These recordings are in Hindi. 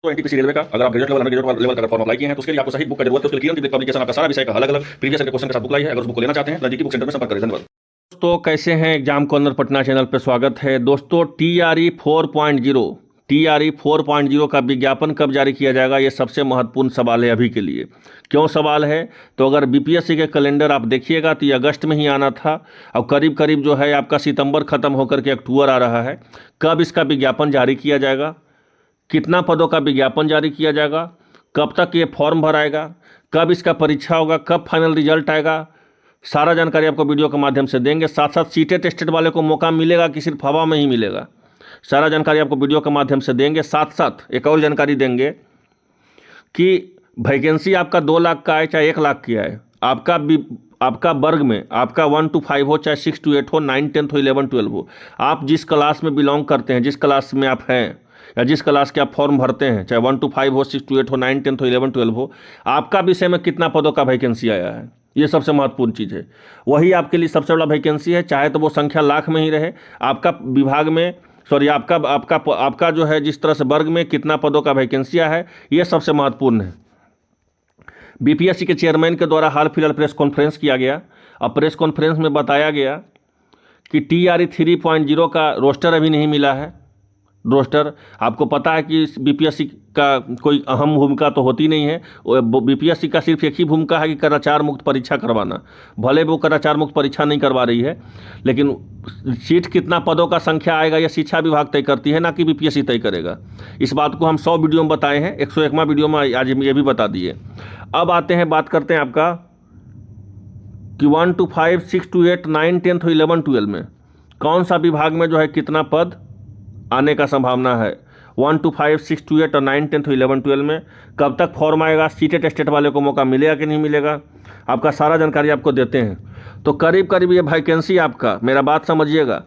तो एनटीपीसी रेलवे का अगर आप ग्रेजुएट लेवल अंडर लेवल का फॉर्म अप्लाई किए हैं तो उसके लिए आपको सही बुक का जरूरत है। उसके लिए पब्लिकेशन आपका सारा विषय का अलग अलग प्रीवियस क्वेश्चन के साथ बुक लाई है। अगर उस बुक को लेना चाहते हैं नजदीकी बुक सेंटर में संपर्क करें। धन्यवाद दोस्तों, कैसे हैं? एग्जाम कॉर्नर पटना चैनल पर स्वागत है। दोस्तों, टीआरई 4.0 का विज्ञापन कब जारी किया जाएगा, ये सबसे महत्वपूर्ण सवाल है अभी के लिए। क्यों सवाल है? तो अगर बीपीएससी के कैलेंडर आप देखिएगा तो ये अगस्त में ही आना था। अब करीब करीब जो है आपका सितंबर खत्म होकर के अक्टूबर आ रहा है। कब इसका विज्ञापन जारी किया जाएगा, कितना पदों का विज्ञापन जारी किया जाएगा, कब तक ये फॉर्म भराएगा, कब इसका परीक्षा होगा, कब फाइनल रिजल्ट आएगा, सारा जानकारी आपको वीडियो के माध्यम से देंगे। साथ साथ सीटेट टेस्टेड वाले को मौका मिलेगा कि सिर्फ हवा में ही मिलेगा, सारा जानकारी आपको वीडियो के माध्यम से देंगे। साथ साथ एक और जानकारी देंगे कि वैकेंसी आपका 2 लाख का है चाहे 1 लाख की है, आपका वर्ग में आपका 1 to 5 हो, चाहे 6 to 8 हो, 9, 10 हो, 11, 12 हो, आप जिस क्लास में बिलोंग करते हैं, जिस क्लास में आप हैं या जिस क्लास के आप फॉर्म भरते हैं, चाहे 1 to 5 हो, 6 to 8 हो, 9, 10 हो, 11, 12 हो, आपका विषय में कितना पदों का वैकेंसी आया है, ये सबसे महत्वपूर्ण चीज़ है। वही आपके लिए सबसे बड़ा वैकेंसी है। चाहे तो वो संख्या लाख में ही रहे, आपका विभाग में आपका जो है जिस तरह से वर्ग में कितना पदों का वैकेंसी है, ये सबसे महत्वपूर्ण है। बीपीएससी के चेयरमैन के द्वारा हाल फिलहाल प्रेस कॉन्फ्रेंस किया गया। अब प्रेस कॉन्फ्रेंस में बताया गया कि टीआरई 3.0 का रोस्टर अभी नहीं मिला है। रोस्टर आपको पता है कि बीपीएससी का कोई अहम भूमिका तो होती नहीं है। बीपीएससी का सिर्फ एक ही भूमिका है कि कदाचार मुक्त परीक्षा करवाना। भले वो कदाचार मुक्त परीक्षा नहीं करवा रही है, लेकिन सीट कितना पदों का संख्या आएगा ये शिक्षा विभाग तय करती है, ना कि बीपीएससी तय करेगा। इस बात को हम 100 वीडियो में बताए हैं, 101वां वीडियो में आज ये भी बता दिए। अब आते हैं, बात करते हैं आपका कि 1 to 5, 6 to 8, 9, 10 हो, 11, 12 में कौन सा विभाग में जो है कितना पद आने का संभावना है। 1 to 5, 6 to 8 और 9, 10 हो, 11, 12 में कब तक फॉर्म आएगा, सीटेट टेस्टेड वाले को मौका मिलेगा कि नहीं मिलेगा, आपका सारा जानकारी आपको देते हैं। तो करीब करीब ये वैकेंसी आपका, मेरा बात समझिएगा,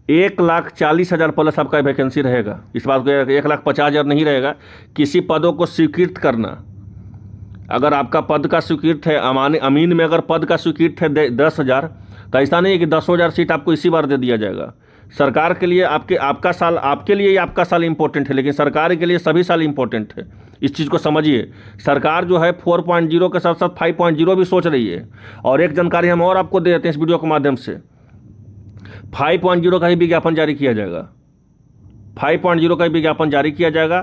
1,40,000 प्लस आपका वैकेंसी रहेगा। इस बात को 1,50,000 नहीं रहेगा। किसी पदों को स्वीकृत करना, अगर आपका पद का स्वीकृत है, अमीन में अगर पद का स्वीकृत है 10,000, तो ऐसा नहीं है कि 10,000 सीट आपको इसी बार दे दिया जाएगा। सरकार के लिए आपके लिए आपका साल इंपॉर्टेंट है, लेकिन सरकार के लिए सभी साल इंपॉर्टेंट है। इस चीज़ को समझिए। सरकार जो है 4.0 के साथ साथ 5.0 भी सोच रही है। और एक जानकारी हम और आपको दे देते हैं इस वीडियो के माध्यम से, 5.0 का ही विज्ञापन जारी किया जाएगा। 5.0 का ही विज्ञापन जारी किया जाएगा।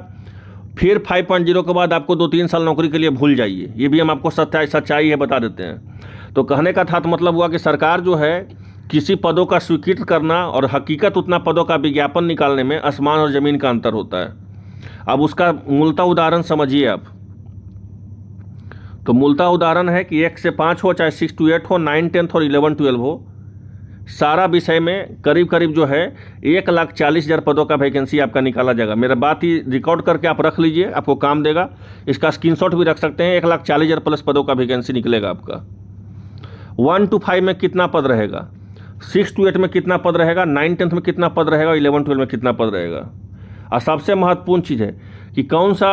फिर 5.0 के बाद आपको 2-3 साल नौकरी के लिए भूल जाइए। ये भी हम आपको सच्चाई है बता देते हैं। तो कहने का था तो मतलब हुआ कि सरकार जो है किसी पदों का स्वीकृत करना और हकीकत उतना पदों का विज्ञापन निकालने में आसमान और ज़मीन का अंतर होता है। अब उसका मूलतः उदाहरण समझिए आप। तो मूलतः उदाहरण है कि 1 से 5 हो, चाहे 6 to 8 हो, 9, 10 और 11, 12 हो, सारा विषय में करीब करीब जो है 1,40,000 पदों का वैकेंसी आपका निकाला जाएगा। मेरा बात ही रिकॉर्ड करके आप रख लीजिए, आपको काम देगा। इसका स्क्रीनशॉट भी रख सकते हैं। 1,40,000 प्लस पदों का वैकेंसी निकलेगा आपका। 1 to 5 में कितना पद रहेगा, 6 to 8 में कितना पद रहेगा, 9, 10 में कितना पद रहेगा, 11, 12 में कितना पद रहेगा। और सबसे महत्वपूर्ण चीज़ है कि कौन सा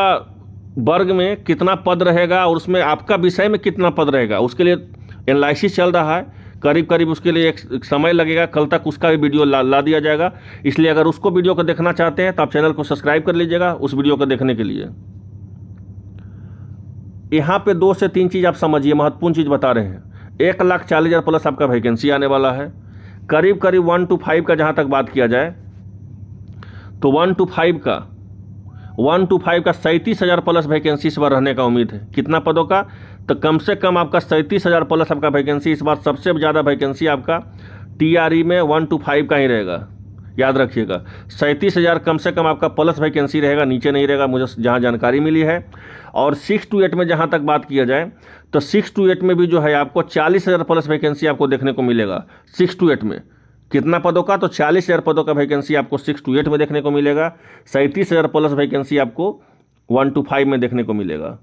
वर्ग में कितना पद रहेगा और उसमें आपका विषय में कितना पद रहेगा। उसके लिए एनालिसिस चल रहा है। करीब करीब उसके लिए एक समय लगेगा। कल तक उसका भी वीडियो ला दिया जाएगा। इसलिए अगर उसको वीडियो को देखना चाहते हैं तो आप चैनल को सब्सक्राइब कर लीजिएगा उस वीडियो को देखने के लिए। यहाँ पे 2 से 3 चीज़ आप समझिए, महत्वपूर्ण चीज़ बता रहे हैं। 1,40,000 प्लस आपका वैकेंसी आने वाला है। करीब करीब 1 to 5 का जहाँ तक बात किया जाए तो 1 to 5 का 37,000 प्लस वैकेंसी इस बार रहने का उम्मीद है। कितना पदों का? तो कम से कम आपका 37,000 प्लस आपका वैकेंसी इस बार। सबसे ज़्यादा वैकेंसी आपका टीआरई में 1 to 5 का ही रहेगा, याद रखिएगा। 37,000 कम से कम आपका प्लस वैकेंसी रहेगा, नीचे नहीं रहेगा, मुझे जहाँ जानकारी मिली है। और 6 to 8 में जहाँ तक बात किया जाए तो 6 to 8 में भी जो है आपको 40,000 प्लस वैकेंसी आपको देखने को मिलेगा। 6 to 8 में कितना पदों का? तो 40,000 पदों का वैकेंसी आपको 6 to 8 में देखने को मिलेगा। 37,000 प्लस वैकेंसी आपको 1 to 5 में देखने को मिलेगा।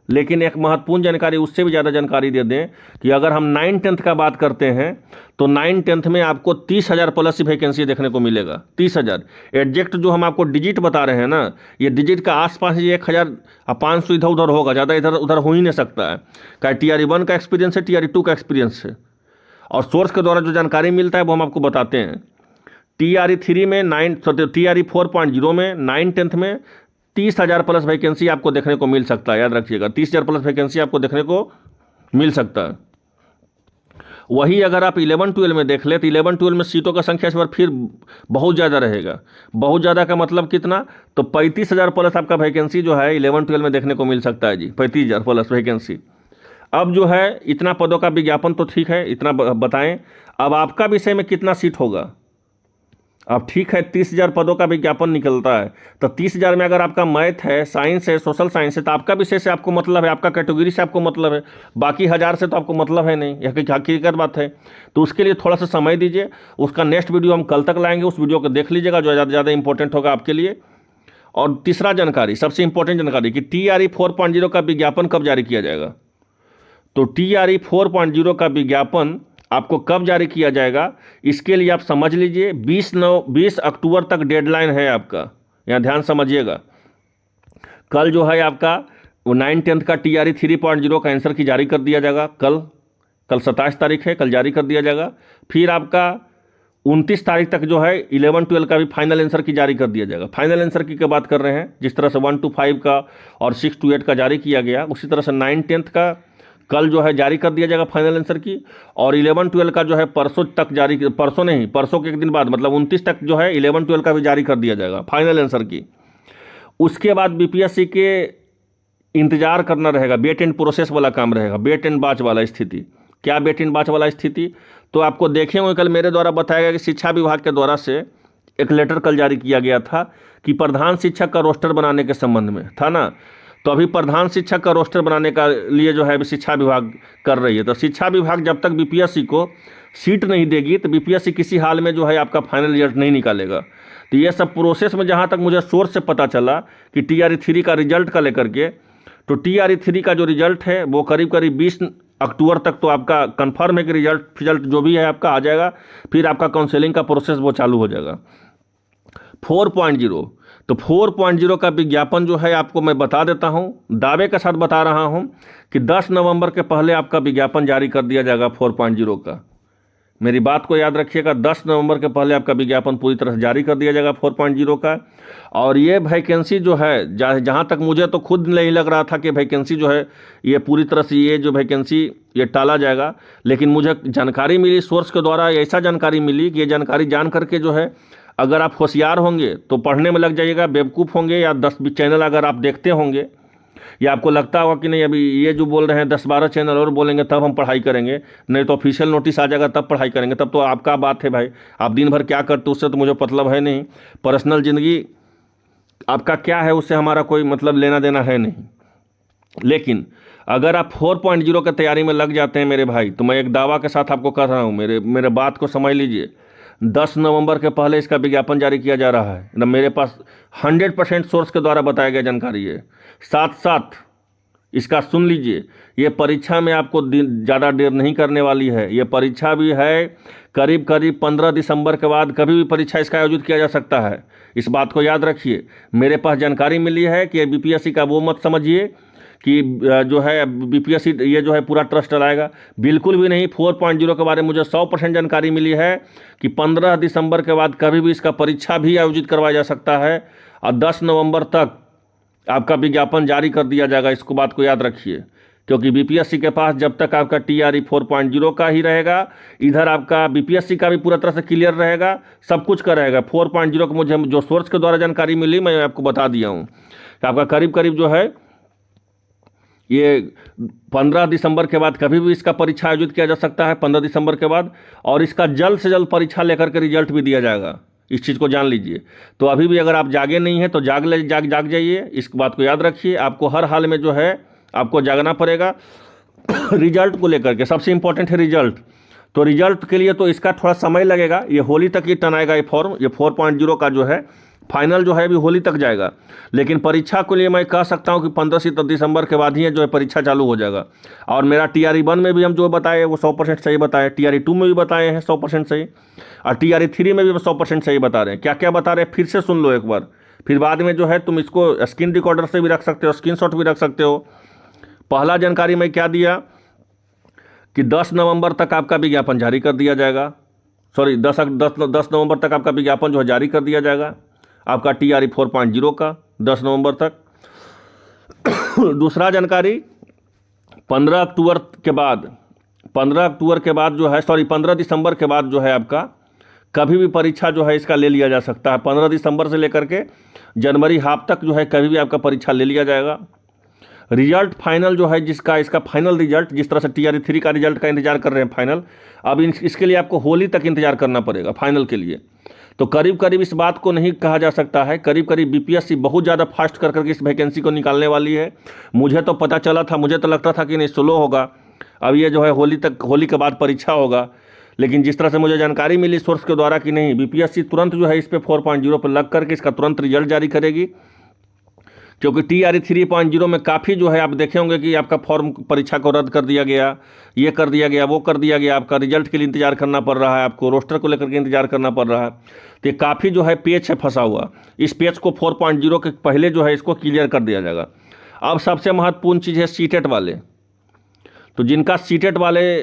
लेकिन एक महत्वपूर्ण जानकारी, उससे भी ज़्यादा जानकारी दे दें कि अगर हम 9, 10 का बात करते हैं तो 9, 10 में आपको 30,000 प्लस वैकेंसी देखने को मिलेगा। 30,000 एग्जैक्ट जो हम आपको डिजिट बता रहे हैं ना, ये डिजिट का आसपास ही 1,500 इधर उधर होगा, ज़्यादा इधर उधर हो ही नहीं सकता है। क्या TRE 1 का एक्सपीरियंस है, TRE 2 का एक्सपीरियंस है, और सोर्स के द्वारा जो जानकारी मिलता है वो हम आपको बताते हैं। TRE 3 में TRE 4.0 में 9, 10 में 30,000 प्लस वैकेंसी आपको देखने को मिल सकता है, याद रखिएगा 30,000 प्लस वैकेंसी आपको देखने को मिल सकता है। वही अगर आप 11-12 में देख ले तो 11-12 में सीटों का संख्या इस बार फिर बहुत ज़्यादा रहेगा। बहुत ज़्यादा का मतलब कितना, तो 35,000 प्लस आपका वैकेंसी जो है 11-12 में देखने को मिल सकता है जी, 35,000 प्लस वैकेंसी। अब जो है इतना पदों का विज्ञापन तो ठीक है, इतना बताएं, अब आपका विषय में कितना सीट होगा। अब ठीक है 30,000 पदों का विज्ञापन निकलता है, तो 30,000 में अगर आपका मैथ है, साइंस है, सोशल साइंस है, तो आपका विषय से आपको मतलब है, आपका कैटेगरी से आपको मतलब है, बाकी 1,000 से तो आपको मतलब है नहीं, यह हकीकत बात है। तो उसके लिए थोड़ा सा समय दीजिए, उसका नेक्स्ट वीडियो हम कल तक लाएंगे, उस वीडियो को देख लीजिएगा जो ज़्यादा ज़्यादा इंपॉर्टेंट होगा आपके लिए। और तीसरा जानकारी, सबसे इंपॉर्टेंट जानकारी कि TRE 4.0 का विज्ञापन कब जारी किया जाएगा। तो TRE 4.0 का विज्ञापन आपको कब जारी किया जाएगा, इसके लिए आप समझ लीजिए 20 अक्टूबर तक डेडलाइन है आपका, यहाँ ध्यान समझिएगा। कल जो है आपका 9-10 का TRE 3.0 का आंसर की जारी कर दिया जाएगा, कल 27 तारीख है, कल जारी कर दिया जाएगा। फिर आपका 29 तारीख तक जो है 11-12 का भी फाइनल आंसर की जारी कर दिया जाएगा। फाइनल आंसर की क्या बात कर रहे हैं, जिस तरह से 1 to 5 का और 6 to 8 का जारी किया गया, उसी तरह से 9-10 का कल जो है जारी कर दिया जाएगा फाइनल आंसर की, और 11-12 का जो है परसों तक जारी, परसों नहीं, परसों के एक दिन बाद मतलब 29 तक जो है 11-12 का भी जारी कर दिया जाएगा फाइनल आंसर की। उसके बाद BPSC के इंतजार करना रहेगा, वेट एंड प्रोसेस वाला काम रहेगा, वेट एंड बाच वाला स्थिति। क्या वेट एंड बाच वाला स्थिति, तो आपको देखे हुए कल मेरे द्वारा बताया गया कि शिक्षा विभाग के द्वारा से एक लेटर कल जारी किया गया था कि प्रधान शिक्षक का रोस्टर बनाने के संबंध में था ना। तो अभी प्रधान शिक्षक का रोस्टर बनाने का लिए जो है शिक्षा विभाग कर रही है। तो शिक्षा विभाग जब तक BPSC को सीट नहीं देगी तो BPSC किसी हाल में जो है आपका फाइनल रिजल्ट नहीं निकालेगा। तो ये सब प्रोसेस में जहाँ तक मुझे सोर्स से पता चला कि TRE 3 का रिजल्ट का लेकर के, तो TRE 3 का जो रिजल्ट है वो करीब करीब 20 अक्टूबर तक तो आपका कंफर्म है कि रिजल्ट जो भी है आपका आ जाएगा। फिर आपका काउंसलिंग का प्रोसेस वो चालू हो जाएगा। 4.0, तो 4.0 का विज्ञापन जो है आपको मैं बता देता हूं, दावे के साथ बता रहा हूं कि 10 नवंबर के पहले आपका विज्ञापन जारी कर दिया जाएगा 4.0 का। मेरी बात को याद रखिएगा, 10 नवंबर के पहले आपका विज्ञापन पूरी तरह से जारी कर दिया जाएगा 4.0 का। और ये वैकेंसी जो है, जहाँ तक मुझे तो खुद नहीं लग रहा था कि वैकेंसी जो है ये पूरी तरह से ये जो वैकेंसी ये टाला जाएगा, लेकिन मुझे जानकारी मिली सोर्स के द्वारा, ऐसा जानकारी मिली कि ये जानकारी जान करके जो है, अगर आप होशियार होंगे तो पढ़ने में लग जाइएगा, बेवकूफ़ होंगे या 10-20 चैनल अगर आप देखते होंगे या आपको लगता होगा कि नहीं अभी ये जो बोल रहे हैं 10-12 चैनल और बोलेंगे तब हम पढ़ाई करेंगे, नहीं तो ऑफिशियल नोटिस आ जाएगा तब पढ़ाई करेंगे, तब तो आपका बात है भाई, आप दिन भर क्या करते उससे तो मुझे मतलब है नहीं, पर्सनल ज़िंदगी आपका क्या है उससे हमारा कोई मतलब लेना देना है नहीं। लेकिन अगर आप 4.0 की तैयारी में लग जाते हैं मेरे भाई, तो मैं एक दावा के साथ आपको कह रहा हूँ, मेरे बात को समझ लीजिए, 10 नवंबर के पहले इसका विज्ञापन जारी किया जा रहा है। मेरे पास 100% सोर्स के द्वारा बताया गया जानकारी है। साथ साथ इसका सुन लीजिए, ये परीक्षा में आपको ज़्यादा देर नहीं करने वाली है। ये परीक्षा भी है करीब करीब 15 दिसंबर के बाद कभी भी परीक्षा इसका आयोजित किया जा सकता है। इस बात को याद रखिए। मेरे पास जानकारी मिली है कि BPSC का वो मत समझिए कि जो है BPSC ये जो है पूरा ट्रस्ट चलाएगा, बिल्कुल भी नहीं। 4.0 के बारे में मुझे 100% जानकारी मिली है कि 15 दिसंबर के बाद कभी भी इसका परीक्षा भी आयोजित करवाया जा सकता है और 10 नवंबर तक आपका विज्ञापन जारी कर दिया जाएगा। इसको बात को याद रखिए, क्योंकि BPSC के पास जब तक आपका TRE 4.0 का ही रहेगा, इधर आपका BPSC का भी पूरा तरह से क्लियर रहेगा, सब कुछ का रहेगा। 4.0 को मुझे जो सोर्स के द्वारा जानकारी मिली मैं आपको बता दिया हूँ कि आपका करीब करीब जो है ये 15 दिसंबर के बाद कभी भी इसका परीक्षा आयोजित किया जा सकता है, 15 दिसंबर के बाद, और इसका जल्द से जल्द परीक्षा लेकर के रिजल्ट भी दिया जाएगा। इस चीज़ को जान लीजिए। तो अभी भी अगर आप जागे नहीं हैं तो जाग जाइए, इस बात को याद रखिए। आपको हर हाल में जो है आपको जागना पड़ेगा रिजल्ट को लेकर के। सबसे इंपॉर्टेंट है रिजल्ट। तो रिजल्ट के लिए तो इसका थोड़ा समय लगेगा, ये होली तक ही टनाएगा ये फॉर्म। ये 4.0 का जो है फाइनल जो है अभी होली तक जाएगा, लेकिन परीक्षा के लिए मैं कह सकता हूं कि 15 दिसंबर के बाद ही जो है परीक्षा चालू हो जाएगा। और मेरा TRE 1 में भी हम जो बताए वो 100% सही बताए, TRE 2 में भी बताए हैं 100% सही, और TRE 3 में भी 100% सही बता रहे हैं। क्या क्या बता रहे हैं फिर से सुन लो एक बार, फिर बाद में जो है तुम इसको स्क्रीन रिकॉर्डर से भी रख सकते हो, स्क्रीनशॉट भी रख सकते हो। पहला जानकारी मैं क्या दिया कि 10 नवंबर तक आपका विज्ञापन जारी कर दिया जाएगा, 10 नवंबर तक आपका विज्ञापन जो है जारी कर दिया जाएगा आपका TRE 4.0 का। 10 नवंबर तक। दूसरा जानकारी 15 अक्टूबर के बाद 15 दिसंबर के बाद जो है आपका कभी भी परीक्षा जो है इसका ले लिया जा सकता है। 15 दिसंबर से लेकर के जनवरी हाफ तक जो है कभी भी आपका परीक्षा ले लिया जाएगा। रिजल्ट फाइनल जो है जिसका इसका फाइनल रिजल्ट, जिस तरह से TRE 3 का रिजल्ट का इंतजार कर रहे हैं फाइनल, अब इसके लिए आपको होली तक इंतजार करना पड़ेगा फाइनल के लिए। तो करीब करीब इस बात को नहीं कहा जा सकता है, करीब करीब BPSC बहुत ज़्यादा फास्ट कर करके इस वैकेंसी को निकालने वाली है। मुझे तो पता चला था, मुझे तो लगता था कि नहीं स्लो होगा, अब ये जो है होली के बाद परीक्षा होगा। लेकिन जिस तरह से मुझे जानकारी मिली सोर्स के द्वारा कि नहीं, BPSC तुरंत जो है इस पर 4.0 पर लग करके इसका तुरंत रिजल्ट जारी करेगी। क्योंकि TRE 3.0 में काफ़ी जो है आप देखे होंगे कि आपका फॉर्म परीक्षा को रद्द कर दिया गया, ये कर दिया गया, वो कर दिया गया, आपका रिजल्ट के लिए इंतजार करना पड़ रहा है, आपको रोस्टर को लेकर के इंतजार करना पड़ रहा है। तो ये काफ़ी जो है पेच है फंसा हुआ, इस पेच को 4.0 के पहले जो है इसको क्लियर कर दिया जाएगा। अब सबसे महत्वपूर्ण चीज़ है सीटेट वाले। तो जिनका सीटेट वाले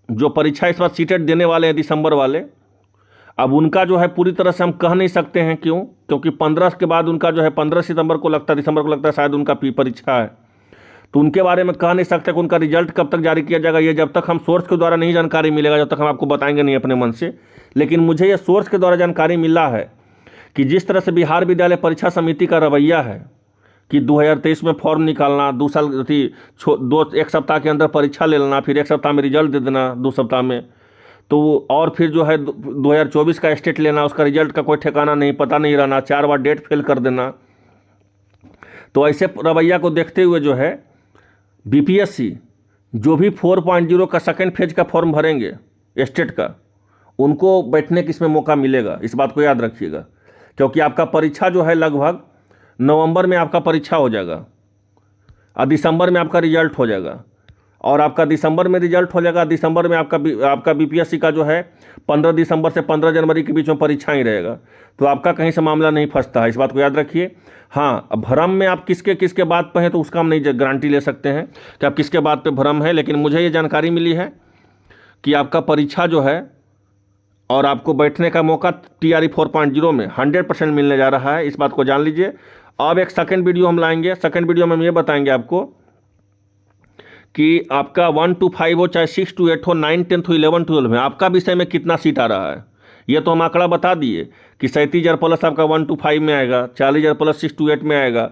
जो परीक्षा इस बार सीटेट देने वाले हैं दिसंबर वाले, अब उनका जो है पूरी तरह से हम कह नहीं सकते हैं। क्यों? क्योंकि 15 के बाद उनका जो है 15 दिसंबर को लगता है शायद उनका परीक्षा है। तो उनके बारे में कह नहीं सकते कि उनका रिजल्ट कब तक जारी किया जाएगा। ये जब तक हम सोर्स के द्वारा नहीं जानकारी मिलेगा, जब तक हम आपको बताएंगे नहीं अपने मन से। लेकिन मुझे ये सोर्स के द्वारा जानकारी मिला है कि जिस तरह से बिहार विद्यालय परीक्षा समिति का रवैया है कि 2023 में फॉर्म निकालना, 2 साल एक सप्ताह के अंदर परीक्षा ले लेना, फिर 1 सप्ताह में रिजल्ट दे देना, 2 सप्ताह में, तो और फिर जो है 2024 का स्टेट लेना, उसका रिजल्ट का कोई ठिकाना नहीं, पता नहीं रहना, 4 बार डेट फेल कर देना। तो ऐसे रवैया को देखते हुए जो है BPSC जो भी 4.0 का सेकेंड फेज का फॉर्म भरेंगे स्टेट का, उनको बैठने की इसमें मौका मिलेगा, इस बात को याद रखिएगा। क्योंकि आपका परीक्षा जो है लगभग नवंबर में आपका परीक्षा हो जाएगा और दिसंबर में आपका रिजल्ट हो जाएगा, और आपका दिसंबर में रिजल्ट हो जाएगा। दिसंबर में आपका BPSC का जो है 15 दिसंबर से 15 जनवरी के बीच में परीक्षा ही रहेगा। तो आपका कहीं से मामला नहीं फंसता है, इस बात को याद रखिए। हाँ, भ्रम में आप किसके बात पर हैं तो उसका हम नहीं गारंटी ले सकते हैं कि आप किसके बात पे भ्रम है। लेकिन मुझे ये जानकारी मिली है कि आपका परीक्षा जो है और आपको बैठने का मौका TRE 4.0 में 100% मिलने जा रहा है, इस बात को जान लीजिए। अब एक सेकंड वीडियो हम लाएंगे, सेकंड वीडियो में हम ये बताएंगे आपको कि आपका 1 to 5 हो, चाहे 6 to 8 हो, 9, 10 हो, 11, 12 में आपका विषय में कितना सीट आ रहा है। ये तो हम आंकड़ा बता दिए कि 37,000 प्लस आपका 1 to 5 में आएगा, 40,000 प्लस 6 to 8 में आएगा,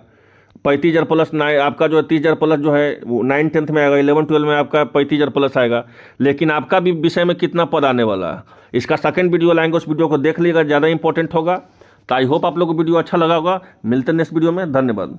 35,000 प्लस 9 आपका जो है 30,000 प्लस जो है वो 9, 10 में आएगा, 11, 12 में आपका 35,000 प्लस आएगा। लेकिन आपका भी विषय में कितना पद आने वाला है, इसका सेकंड वीडियो लाएंगे, उस वीडियो को देख लीजिएगा, ज़्यादा इंपॉर्टेंट होगा। तो आई होप आप लोग को वीडियो अच्छा लगा होगा। मिलते हैं नेक्स्ट वीडियो में, धन्यवाद।